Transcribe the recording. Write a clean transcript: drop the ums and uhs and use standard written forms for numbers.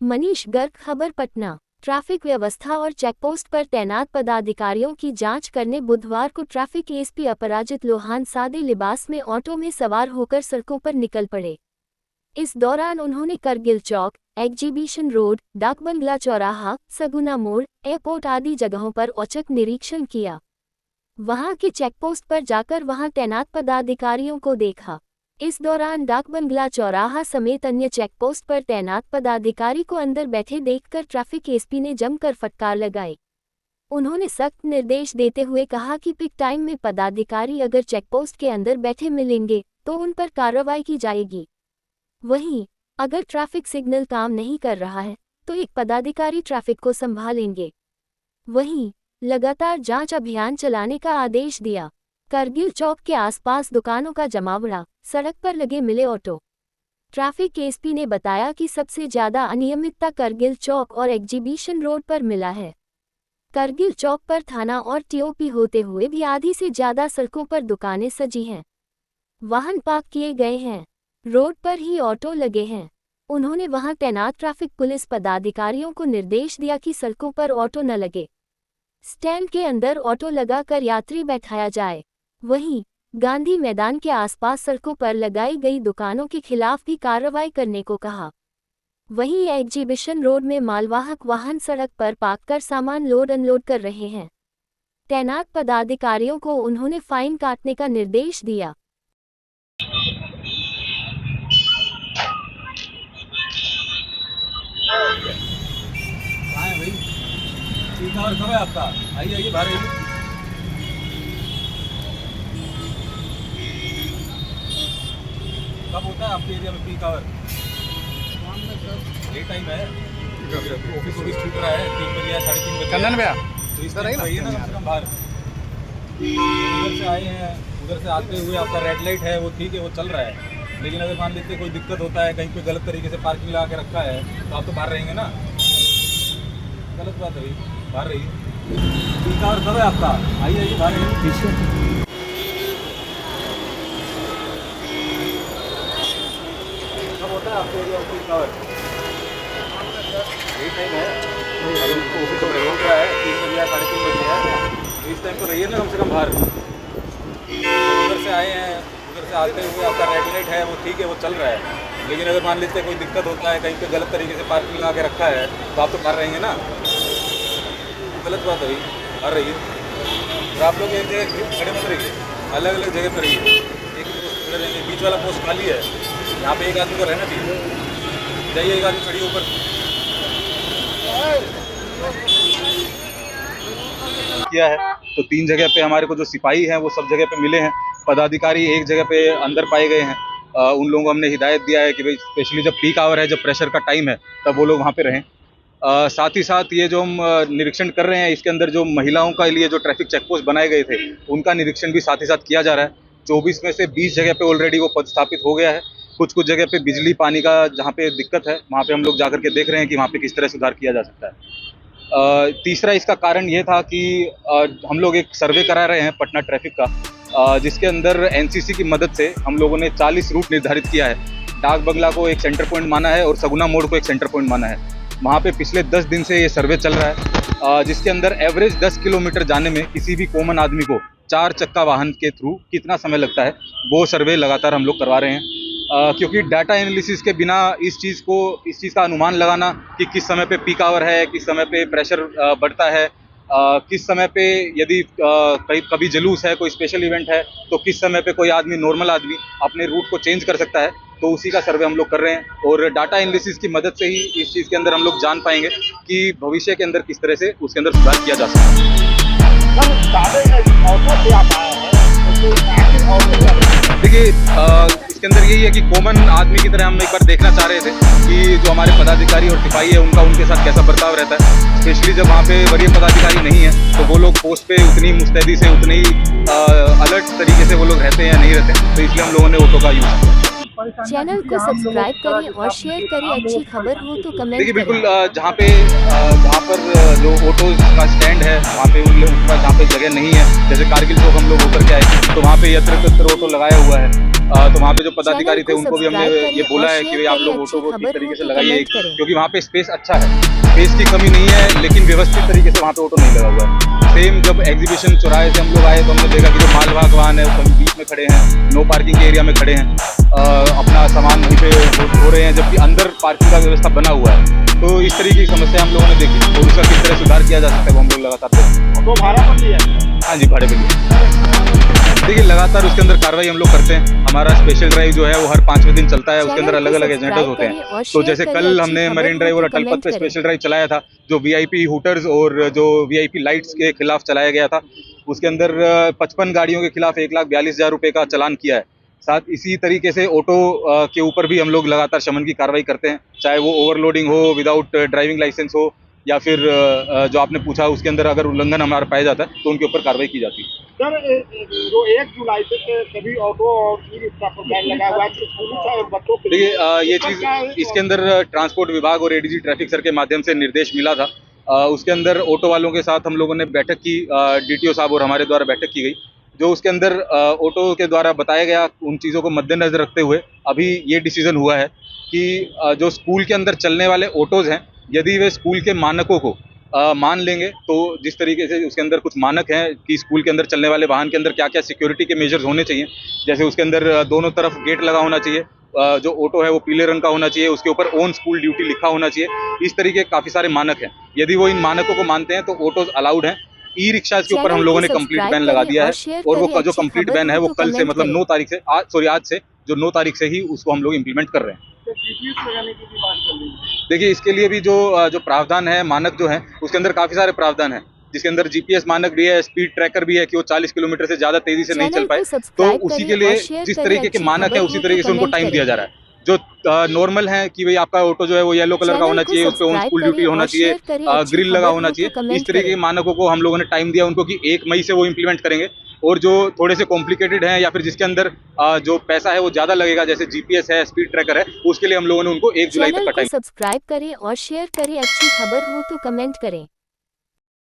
मनीष गर्ग, खबर पटना। ट्रैफिक व्यवस्था और चेकपोस्ट पर तैनात पदाधिकारियों की जांच करने बुधवार को ट्रैफिक एसपी अपराजित लोहान सादे लिबास में ऑटो में सवार होकर सड़कों पर निकल पड़े। इस दौरान उन्होंने करगिल चौक, एग्जीबिशन रोड, डाक बंगला चौराहा, सगुना मोड़, एयरपोर्ट आदि जगहों पर औचक निरीक्षण किया। वहां के चेकपोस्ट पर जाकर वहां तैनात पदाधिकारियों को देखा। इस दौरान डाक बंगला चौराहा समेत अन्य चेकपोस्ट पर तैनात पदाधिकारी को अंदर बैठे देखकर ट्रैफिक एसपी ने जमकर फटकार लगाई। उन्होंने सख्त निर्देश देते हुए कहा कि पीक टाइम में पदाधिकारी अगर चेकपोस्ट के अंदर बैठे मिलेंगे तो उन पर कार्रवाई की जाएगी। वहीं अगर ट्रैफिक सिग्नल काम नहीं कर रहा है तो एक पदाधिकारी ट्रैफिक को संभालेंगे। वहीं लगातार जांच अभियान चलाने का आदेश दिया। करगिल चौक के आसपास दुकानों का जमावड़ा, सड़क पर लगे मिले ऑटो। ट्रैफिक एसपी ने बताया कि सबसे ज्यादा अनियमितता करगिल चौक और एग्जीबिशन रोड पर मिला है। करगिल चौक पर थाना और टीओपी होते हुए भी आधी से ज्यादा सड़कों पर दुकानें सजी हैं, वाहन पार्क किए गए हैं, रोड पर ही ऑटो लगे हैं। उन्होंने वहां तैनात ट्रैफिक पुलिस पदाधिकारियों को निर्देश दिया कि सड़कों पर ऑटो न लगे, स्टैंड के अंदर ऑटो लगाकर यात्री बैठाया जाए। वहीं गांधी मैदान के आसपास सड़कों पर लगाई गई दुकानों के खिलाफ भी कार्रवाई करने को कहा। वहीं एग्जीबिशन रोड में मालवाहक वाहन सड़क पर पार्क कर सामान लोड अनलोड कर रहे हैं। तैनात पदाधिकारियों को उन्होंने फाइन काटने का निर्देश दिया। और कब है आपका? आइए बाहर आइए। कब होता है आपके एरिया में पीक आवर? ये टाइम है, ऑफिस छूट रहा है 3 बजे या 3:30 बजे। चंदन भैया तो इस टाइम आइए ना, कम से कम बाहर। उधर से आए हैं, उधर से आते हुए आपका रेड लाइट है, वो ठीक है, वो चल रहा है। लेकिन अगर मान लीजिए कोई दिक्कत होता है, कहीं पे गलत तरीके से पार्किंग लगा के रखा है तो आप तो बाहर रहेंगे ना। गलत बात है, बाहर रहिए। पीक आवर कब है आपका? आइए बाहर आइए। आपके एरिया में पीक आवर यही टाइम है, अगर उसको ऑफिस में रोक रहा है 3 बजे या 3:30 बजे है, इस टाइम तो रहिए ना कम से कम बाहर। उधर से आए हैं, उधर से आते हुए आपका रेड लाइट है, वो ठीक है, वो चल रहा है। लेकिन अगर मान लीजिए कोई दिक्कत होता है, कहीं पे गलत तरीके से पार्किंग लगा के रखा है तो आप तो बाहर रहेंगे ना। गलत बात है, बाहर रहिए। तो आप लोग एक जगह खड़े मत रहिए, अलग अलग जगह पर रहिए। एक खड़े रहेंगे, बीच वाला पोस्ट खाली है, यहाँ पे एक आदमी को रहना चाहिए। जाइए, एक आदमी खड़ी ऊपर किया है तो 3 जगह पे हमारे को जो सिपाही हैं वो सब जगह पे मिले हैं। पदाधिकारी एक जगह पे अंदर पाए गए हैं। उन लोगों को हमने हिदायत दिया है कि भाई स्पेशली जब पीक आवर है, जब प्रेशर का टाइम है, तब वो लोग वहाँ पे रहें। साथ ही साथ ये जो हम निरीक्षण कर रहे हैं, इसके अंदर जो महिलाओं के लिए जो ट्रैफिक चेकपोस्ट बनाए गए थे उनका निरीक्षण भी साथ ही साथ किया जा रहा है। 24 में से 20 जगह पे ऑलरेडी वो पद स्थापित हो गया है। कुछ जगह पे बिजली पानी का जहाँ पे दिक्कत है वहाँ पे हम लोग जाकर के देख रहे हैं कि वहाँ पे किस तरह सुधार किया जा सकता है। तीसरा इसका कारण ये था कि हम लोग एक सर्वे करा रहे हैं पटना ट्रैफिक का, जिसके अंदर एनसीसी की मदद से हम लोगों ने 40 रूट निर्धारित किया है। डाक बंगला को एक सेंटर पॉइंट माना है और सगुना मोड़ को एक सेंटर पॉइंट माना है। वहाँ पे पिछले 10 दिन से ये सर्वे चल रहा है, जिसके अंदर एवरेज 10 किलोमीटर जाने में किसी भी कॉमन आदमी को 4 चक्का वाहन के थ्रू कितना समय लगता है, वो सर्वे लगातार हम लोग करवा रहे हैं। क्योंकि डाटा एनालिसिस के बिना इस चीज़ का अनुमान लगाना कि किस समय पे पीक आवर है, किस समय पे प्रेशर बढ़ता है, किस समय पे यदि कभी जुलूस है, कोई स्पेशल इवेंट है, तो किस समय पे कोई आदमी, नॉर्मल आदमी अपने रूट को चेंज कर सकता है, तो उसी का सर्वे हम लोग कर रहे हैं। और डाटा एनालिसिस की मदद से ही इस चीज़ के अंदर हम लोग जान पाएंगे कि भविष्य के अंदर किस तरह से उसके अंदर सुधार किया जा सकता है। देखिए, इसके अंदर यही है कि कॉमन आदमी की तरह हम एक बार देखना चाह रहे थे कि जो हमारे पदाधिकारी और सिपाही है उनके साथ कैसा बर्ताव रहता है। स्पेशली जब वहाँ पे वरीय पदाधिकारी नहीं है तो वो लोग पोस्ट पे उतनी मुस्तैदी से, उतनी अलर्ट तरीके से वो लोग रहते हैं या नहीं रहते, तो इसलिए हम लोगों ने ऑटो का यूज़ किया। चैनल को सब्सक्राइब करें और शेयर करें। अच्छी खबर हो तो कमेंट देखिए, बिल्कुल जहाँ पर जो ऑटो का स्टैंड है वहाँ पे उन लोगों का जहाँ पे जगह नहीं है, जैसे कारगिल चौक हम लोग होकर के आए तो वहाँ पे यत्र तत्र ऑटो लगाया हुआ है। तो वहाँ पे जो पदाधिकारी थे चैनल को उनको भी हमने सब्सक्राइब ये करें बोला और है कि शेयर भाई आप करें। लोग अच्छी ऑटो को ठीक खबर तरीके हो से तो लगाइए, कमेंट करें। क्योंकि वहाँ पे स्पेस अच्छा है, स्पेस की कमी नहीं है, लेकिन व्यवस्थित तरीके से वहाँ पे ऑटो नहीं लगा हुआ है। सेम जब एग्जीबिशन चौराहे से हम लोग आए तो हमने देखा कि जो मालवाहक वाहन है वो कहीं बीच में खड़े हैं, नो पार्किंग के एरिया में खड़े हैं, अपना सामान वहीं पे धो रहे हैं, जबकि अंदर पार्किंग का व्यवस्था बना हुआ है। तो इस तरीके की समस्या हम लोगों ने देखी और उसका किस तरह सुधार किया जा सकता है वो हम लोग लगातार देखते तो भाड़ा पर लिया है। हैं। हाँ जी, भाड़े पे लिए। देखिए लगातार उसके अंदर कार्रवाई हम लोग करते हैं। हमारा स्पेशल ड्राइव जो है वो हर 5वें दिन चलता है, उसके अंदर चैनल को अलग अलग एजेंडाज सब्सक्राइब होते करें हैं। और तो शेयर जैसे करें। कल अच्छी हमने खबर मरीन हो ड्राइव और तो अटल पथ कमेंट पे करें। स्पेशल ड्राइव चलाया था, जो वीआईपी हूटर्स और जो वीआईपी लाइट्स के खिलाफ चलाया गया था। उसके अंदर 55 गाड़ियों के खिलाफ 1,42,000 रुपए का चालान किया है। साथ इसी तरीके से ऑटो के ऊपर भी हम लोग लगातार शमन की कार्रवाई करते हैं, चाहे वो ओवरलोडिंग हो, विदाउट ड्राइविंग लाइसेंस हो, या फिर जो आपने पूछा उसके अंदर अगर उल्लंघन हमारा पाया जाता है तो उनके ऊपर कार्रवाई की जाती है। सर जो 1 जुलाई से सभी ऑटो और ई रिक्शा पर बैन लगा हुआ है, स्कूली और बच्चों के लिए देखिए ये चीज़ इसके अंदर ट्रांसपोर्ट विभाग और एडीजी ट्रैफिक सर के माध्यम से निर्देश मिला था। उसके अंदर ऑटो वालों के साथ हम लोगों ने बैठक की, डीटीओ साहब और हमारे द्वारा बैठक की गई। जो उसके अंदर ऑटो के द्वारा बताया गया उन चीज़ों को मद्देनजर रखते हुए अभी ये डिसीजन हुआ है कि जो स्कूल के अंदर चलने वाले ऑटोज़ हैं, यदि वे स्कूल के मानकों को मान लेंगे, तो जिस तरीके से उसके अंदर कुछ मानक हैं कि स्कूल के अंदर चलने वाले वाहन के अंदर क्या क्या सिक्योरिटी के मेजर्स होने चाहिए, जैसे उसके अंदर दोनों तरफ गेट लगा होना चाहिए, जो ऑटो है वो पीले रंग का होना चाहिए, उसके ऊपर ऑन स्कूल ड्यूटी लिखा होना चाहिए। इस तरीके काफ़ी सारे मानक हैं। यदि वो इन मानकों को मानते हैं तो ऑटोज अलाउड हैं। ई रिक्शाज के ऊपर हम चैनल लोगों को ने कंप्लीट सब्सक्राइब बैन लगा करें दिया और है, शेयर और वो करें। जो अच्छी कंप्लीट खबर बैन है हो वो तो कल से, कमेंट मतलब करें। 9 तारीख से, आज से जो 9 तारीख से ही उसको हम लोग इम्प्लीमेंट कर रहे हैं। तो जीपीएस लगाने की भी बात चल रही है। देखिए इसके लिए भी जो प्रावधान है, मानक जो है उसके अंदर काफ़ी सारे प्रावधान हैं, जिसके अंदर जीपीएस मानक भी है, स्पीड ट्रैकर भी है कि वो 40 किलोमीटर से ज़्यादा तेज़ी से नहीं चल चैनल पाए। को तो सब्सक्राइब उसी करें के और लिए शेयर जिस करें। तरीके के अच्छी मानक खबर है हो उसी तो तरीके से उनको कमेंट टाइम करें। दिया जा रहा है। जो नॉर्मल है कि भाई आपका ऑटो जो है वो येलो कलर का चैनल होना को चाहिए, उस पे ऑन सब्सक्राइब स्कूल ड्यूटी करें होना और चाहिए, शेयर करें। अच्छी ग्रिल लगा खबर होना हो तो चाहिए। इस कमेंट तरीके के करें। मानकों को हम लोगों ने टाइम दिया उनको कि 1 मई से वो इम्प्लीमेंट करेंगे। और जो थोड़े से कॉम्प्लिकेटेड हैं या फिर जिसके अंदर जो पैसा है वो ज़्यादा लगेगा, जैसे जीपीएस है, स्पीड ट्रैकर है, उसके लिए हम लोगों ने उनको 1 जुलाई तक चैनल का को टाइम। सब्सक्राइब करें और शेयर करें। अच्छी खबर हो तो कमेंट करें।